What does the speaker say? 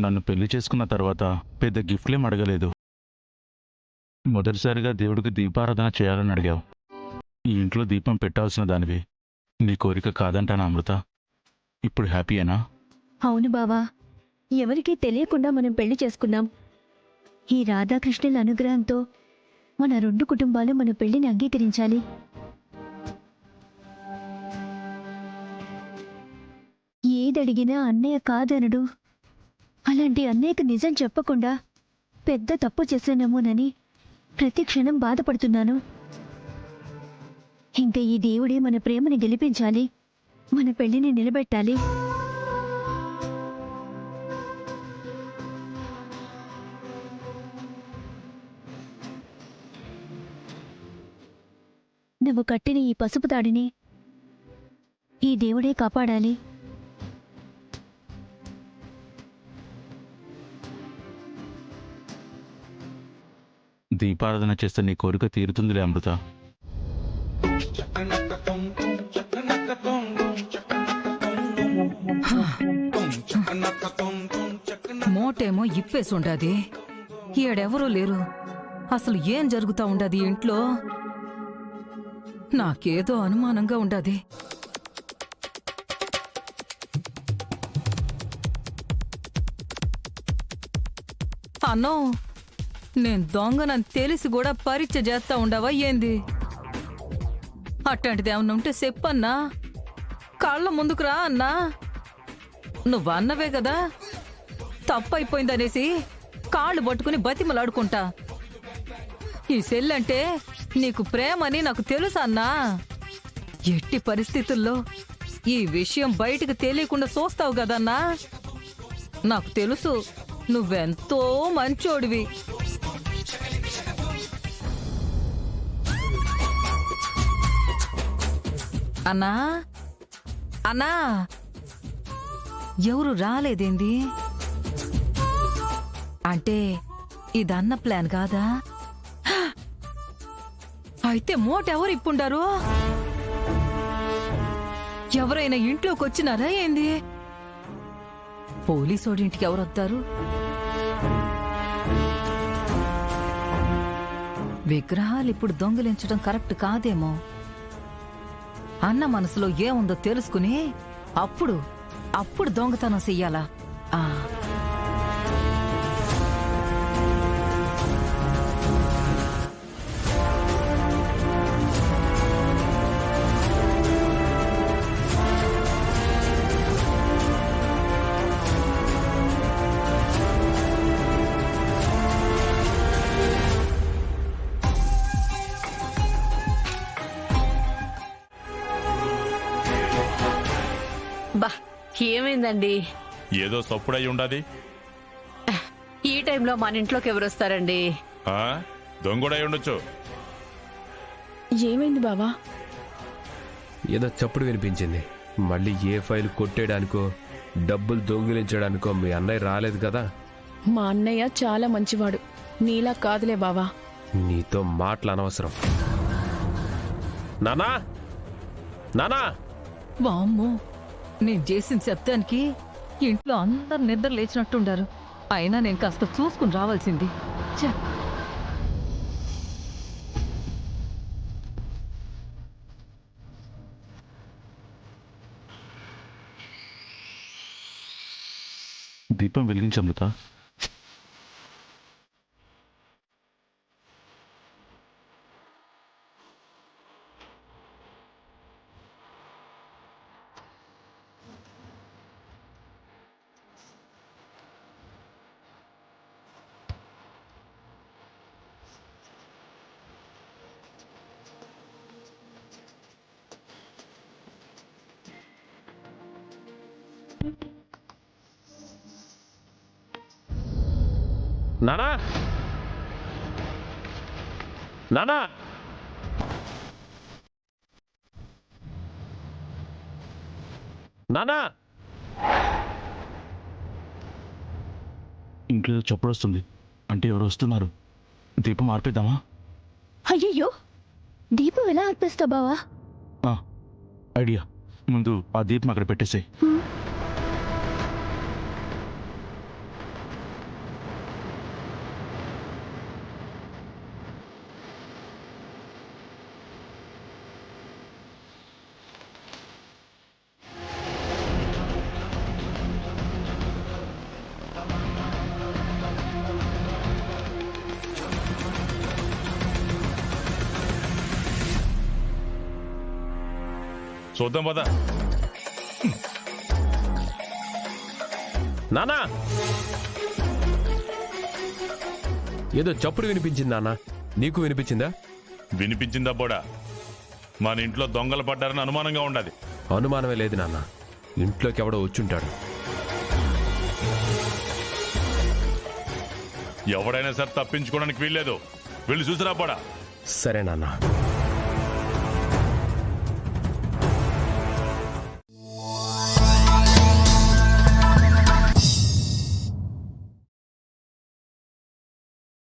నన్ను పెళ్లి చేసుకున్న తర్వాత పెద్ద గిఫ్ట్లేం అడగలేదు. మొదటిసారిగా దేవుడికి దీపారాధన చేయాలని అడిగావు. ఈ ఇంట్లో దీపం పెట్టాల్సిన దానివి. నీ కోరిక కాదంటానా అమృత? ఇప్పుడు హ్యాపీయేనా? అవును బావా, ఎవరికీ తెలియకుండా మనం పెళ్లి చేసుకున్నాం. ఈ రాధాకృష్ణుల అనుగ్రహంతో మన రెండు కుటుంబాలు మన పెళ్లిని అంగీకరించాలి. ఏదడిగినా అన్నయ్య కాదనడు. అలాంటి అన్నయ్యకు నిజం చెప్పకుండా పెద్ద తప్పు చేశానేమోనని ప్రతి క్షణం బాధపడుతున్నాను. ఇంకా ఈ దేవుడే మన ప్రేమని గెలిపించాలి, మన పెళ్లిని నిలబెట్టాలి. నువ్వు కట్టిన ఈ పసుపు తాడిని ఈ దేవుడే కాపాడాలి. దీపారాధన చేస్తే నీ కోరిక తీరుతుందిలే అమృత. మోటేమో ఇప్పేసి ఉండాది. ఈడెవరూ లేరు. అసలు ఏం జరుగుతా ఉండది ఇంట్లో? నాకేదో అనుమానంగా ఉండాది. అన్నో, నేను దొంగనని తెలిసి కూడా పరీక్ష చేస్తా ఉండవా ఏంది? అట్లాంటిది ఏమన్నా ఉంటే చెప్పన్నా, కాళ్ళ ముందుకు రా అన్నా. నువ్వన్నవే కదా తప్పైపోయిందనేసి కాళ్ళు పట్టుకుని బతిమలాడుకుంటా. ఈ సెల్లంటే నీకు ప్రేమని నాకు తెలుసా అన్నా? ఎట్టి పరిస్థితుల్లో ఈ విషయం బయటికి తెలియకుండా చూస్తావు కదన్నా. నాకు తెలుసు నువ్వెంతో మంచోడివి. అన్నా అన్నా, ఎవరు రాలేదేంది? అంటే ఇదన్న ప్లాన్ కాదా? అయితే మోటెవరు ఇప్పుండారు? ఎవరైనా ఇంట్లోకి వచ్చినారా ఏంది? పోలీసోడింటికి ఎవరు వస్తారు? విగ్రహాలు ఇప్పుడు దొంగిలించడం కరెక్ట్ కాదేమో. అన్న మనసులో ఏముందో తెలుసుకుని అప్పుడు దొంగతనం చెయ్యాలా? బా, ఏమైందండి? ఏదో సప్పుడై ఉండాది. ఈ టైంలో మన ఇంట్లోకి ఎవరు వస్తారండి? దొంగడై ఉండొచ్చు. ఏమైంది బావా? ఏదో చప్పుడు వినిపించింది. మళ్ళీ ఏ ఫైల్ కొట్టేయడానికో డబ్బులు దొంగిలించడానికో మీ అన్నయ్య రాలేదు కదా? మా అన్నయ్య చాలా మంచివాడు, నీలా కాదులే బావా. నీతో మాటలు అనవసరం. నానా నానా! వామ్మో, నేను చేసిన శబ్దానికి ఇంట్లో అందరు నిద్ర లేచినట్టుండారు. అయినా నేను కాస్త చూసుకుని రావాల్సింది. దీపం వెలిగించు అమృత. నానా నానా! నానా! ఇంట్లో చప్పుడు వస్తుంది. అంటే ఎవరు వస్తున్నారు? దీపం ఆర్పేద్దామా? అయ్యయ్యో, దీపం ఎలా ఆర్పేస్తా బావా? ఐడియా. ముందు ఆ దీపం అక్కడ పెట్టేసే. చూద్దాం పద. నానా ఏదో చప్పుడు వినిపించింది నాన్న, నీకు వినిపించిందా? వినిపించిందా బోడా? మన ఇంట్లో దొంగలు పడ్డారని అనుమానంగా ఉండదు. అనుమానమే లేదు నాన్న, ఇంట్లోకి ఎవడో వచ్చుంటాడు. ఎవడైనా సరే తప్పించుకోవడానికి వీల్లేదు. వెళ్ళి చూసిరా బోడా. సరే నాన్న.